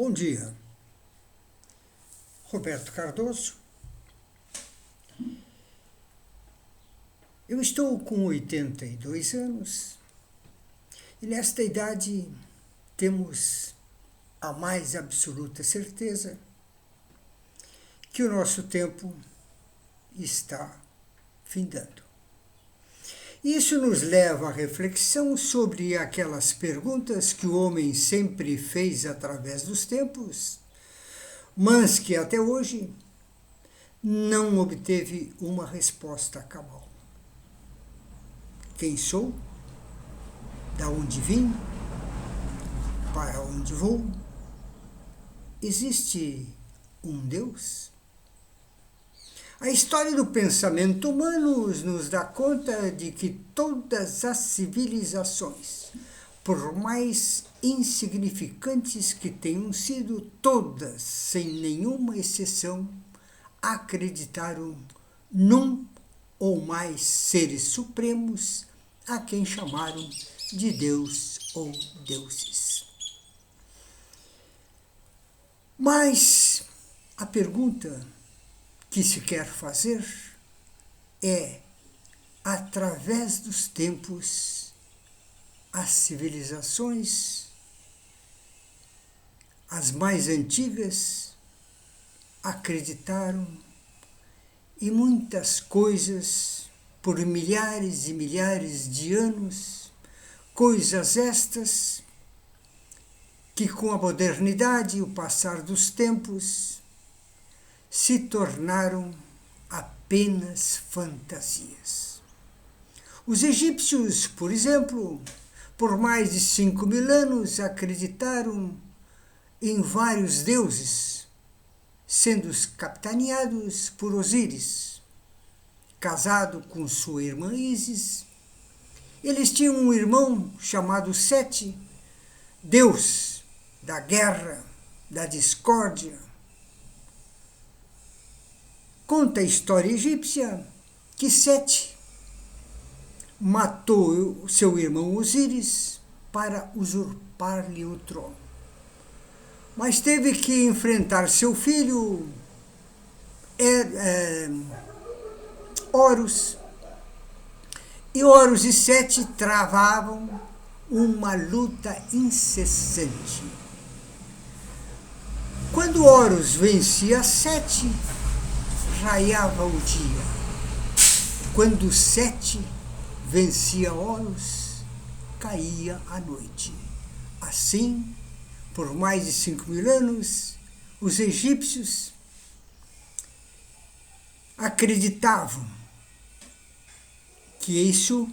Bom dia, Roberto Cardoso. Eu estou com 82 anos e nesta idade temos a mais absoluta certeza que o nosso tempo está findando. Isso nos leva à reflexão sobre aquelas perguntas que o homem sempre fez através dos tempos, mas que até hoje não obteve uma resposta cabal. Quem sou? Da onde vim? Para onde vou? Existe um Deus? A história do pensamento humano nos dá conta de que todas as civilizações, por mais insignificantes que tenham sido, todas, sem nenhuma exceção, acreditaram num ou mais seres supremos a quem chamaram de Deus ou deuses. Mas a pergunta que se quer fazer é, através dos tempos, as civilizações, as mais antigas, acreditaram em muitas coisas por milhares e milhares de anos, coisas estas que com a modernidade e o passar dos tempos se tornaram apenas fantasias. Os egípcios, por exemplo, por mais de 5.000 anos acreditaram em vários deuses, sendo capitaneados por Osíris, casado com sua irmã Ísis. Eles tinham um irmão chamado Sete, deus da guerra, da discórdia. Conta a história egípcia que Sete matou seu irmão Osíris para usurpar-lhe o trono. Mas teve que enfrentar seu filho Horus. E Horus e Sete travavam uma luta incessante. Quando Horus vencia Sete, raiava o dia. Quando Sete vencia Horus, caía a noite. Assim, por mais de 5.000 anos, os egípcios acreditavam que isso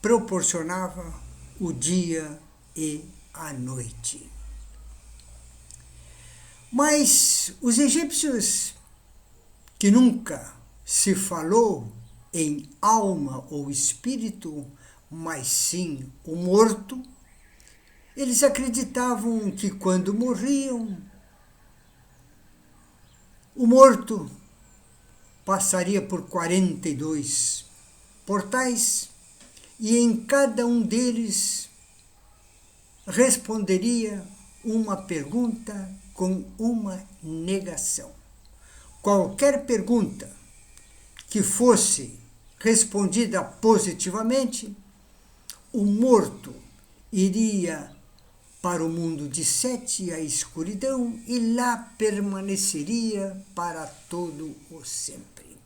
proporcionava o dia e a noite. Mas os egípcios, que nunca se falou em alma ou espírito, mas sim o morto, eles acreditavam que quando morriam, o morto passaria por 42 portais e em cada um deles responderia uma pergunta com uma negação. Qualquer pergunta que fosse respondida positivamente, o morto iria para o mundo de Sete, a escuridão, e lá permaneceria para todo o sempre.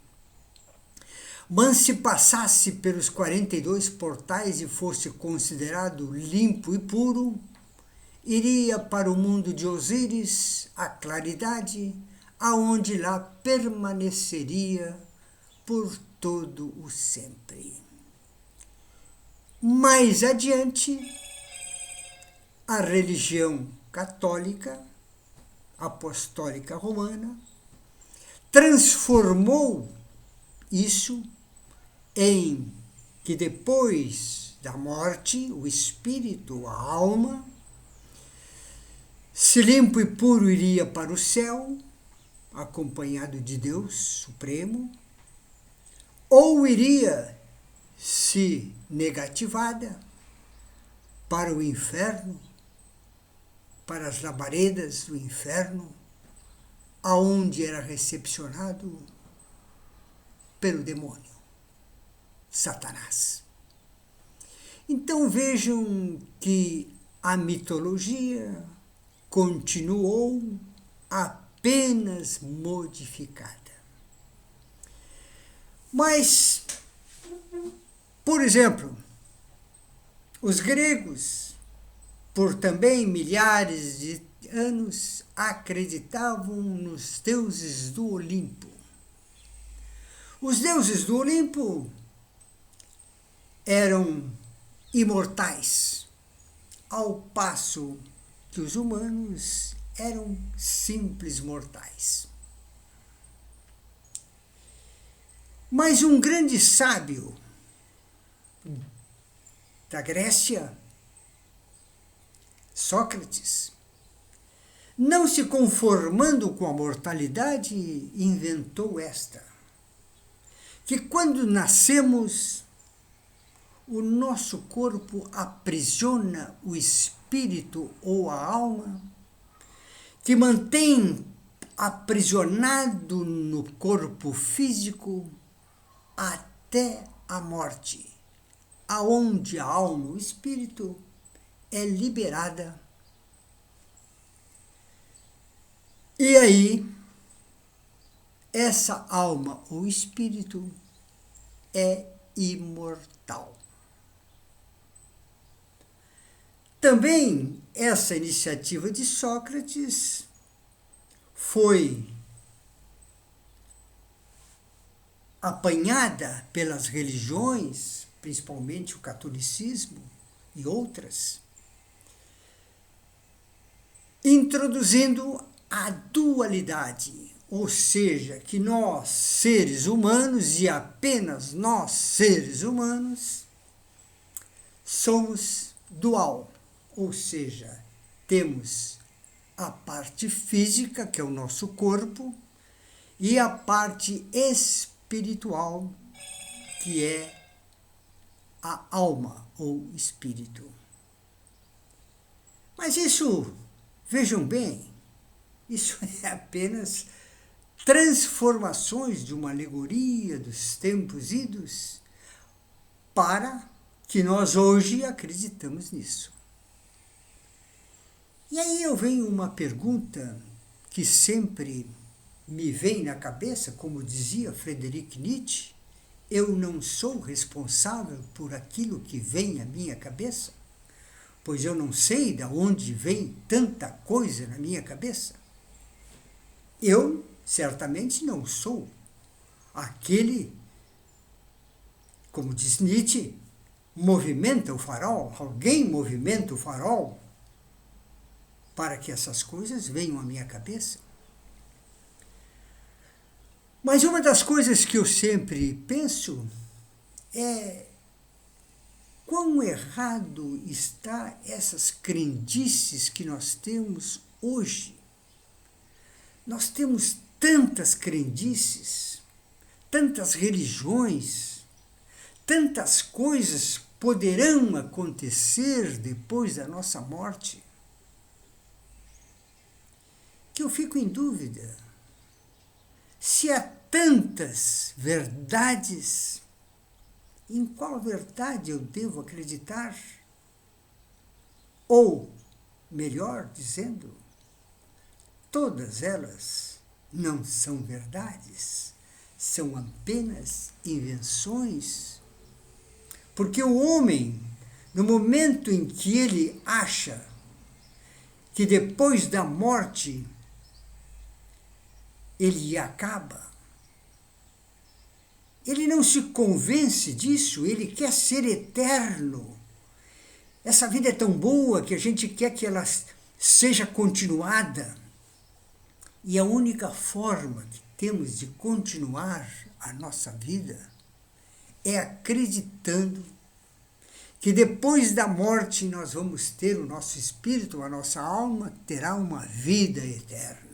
Mas se passasse pelos 42 portais e fosse considerado limpo e puro, iria para o mundo de Osíris, a claridade, aonde lá permaneceria por todo o sempre. Mais adiante, a religião católica, apostólica romana, transformou isso em que depois da morte, o espírito, a alma, se limpo e puro iria para o céu, acompanhado de Deus Supremo, ou iria, se negativada, para o inferno, para as labaredas do inferno, aonde era recepcionado pelo demônio, Satanás. Então vejam que a mitologia continuou apenas modificada. Mas, por exemplo, os gregos, por também milhares de anos, acreditavam nos deuses do Olimpo. Os deuses do Olimpo eram imortais, ao passo que os humanos eram simples mortais. Mas um grande sábio da Grécia, Sócrates, não se conformando com a mortalidade, inventou esta: que quando nascemos, o nosso corpo aprisiona o espírito ou a alma, que mantém aprisionado no corpo físico até a morte, aonde a alma, o espírito, é liberada. E aí, essa alma ou espírito é imortal. Também essa iniciativa de Sócrates foi apanhada pelas religiões, principalmente o catolicismo e outras, introduzindo a dualidade, ou seja, que nós, seres humanos, e apenas nós, seres humanos, somos dual. Ou seja, temos a parte física, que é o nosso corpo, e a parte espiritual, que é a alma ou espírito. Mas isso, vejam bem, isso é apenas transformações de uma alegoria dos tempos idos para que nós hoje acreditamos nisso. E aí eu venho uma pergunta que sempre me vem na cabeça, como dizia Friedrich Nietzsche: eu não sou responsável por aquilo que vem à minha cabeça, pois eu não sei de onde vem tanta coisa na minha cabeça. Eu certamente não sou aquele, como diz Nietzsche, movimenta o farol, alguém movimenta o farol para que essas coisas venham à minha cabeça. Mas uma das coisas que eu sempre penso é quão errado está essas crendices que nós temos hoje. Nós temos tantas crendices, tantas religiões, tantas coisas poderão acontecer depois da nossa morte, que eu fico em dúvida se há tantas verdades, em qual verdade eu devo acreditar? Ou, melhor dizendo, todas elas não são verdades, são apenas invenções. Porque o homem, no momento em que ele acha que depois da morte ele acaba, ele não se convence disso, ele quer ser eterno. Essa vida é tão boa que a gente quer que ela seja continuada. E a única forma que temos de continuar a nossa vida é acreditando que depois da morte nós vamos ter o nosso espírito, a nossa alma terá uma vida eterna.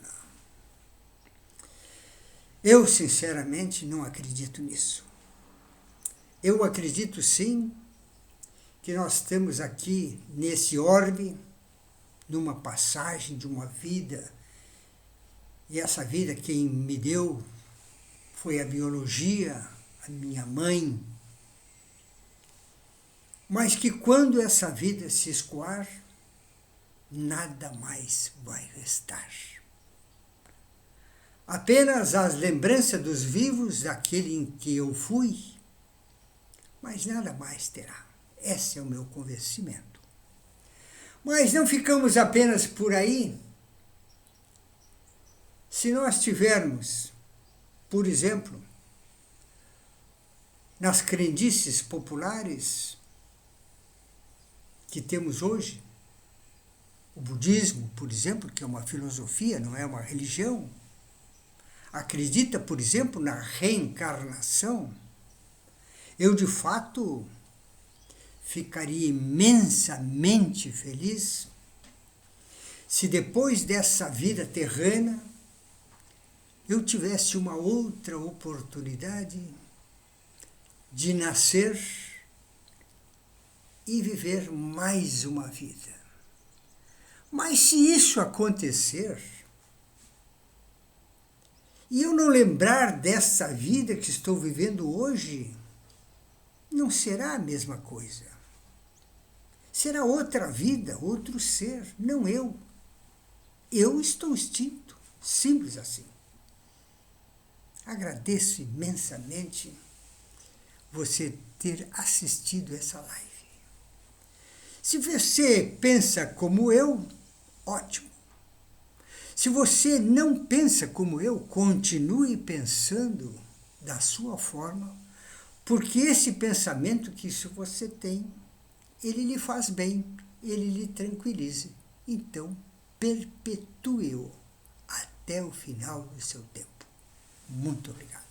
Eu, sinceramente, não acredito nisso. Eu acredito, sim, que nós temos aqui, nesse orbe, numa passagem de uma vida, e essa vida quem me deu foi a biologia, a minha mãe, mas que quando essa vida se escoar, nada mais vai restar. Apenas as lembranças dos vivos, daquele em que eu fui, mas nada mais terá. Esse é o meu convencimento. Mas não ficamos apenas por aí. Se nós tivermos, por exemplo, nas crendices populares que temos hoje, o budismo, por exemplo, que é uma filosofia, não é uma religião, acredita, por exemplo, na reencarnação, eu de fato ficaria imensamente feliz se depois dessa vida terrena eu tivesse uma outra oportunidade de nascer e viver mais uma vida. Mas se isso acontecer, e eu não lembrar dessa vida que estou vivendo hoje, não será a mesma coisa. Será outra vida, outro ser, não eu. Eu estou extinto, simples assim. Agradeço imensamente você ter assistido essa live. Se você pensa como eu, ótimo. Se você não pensa como eu, continue pensando da sua forma, porque esse pensamento que isso você tem, ele lhe faz bem, ele lhe tranquiliza. Então, perpetue-o até o final do seu tempo. Muito obrigado.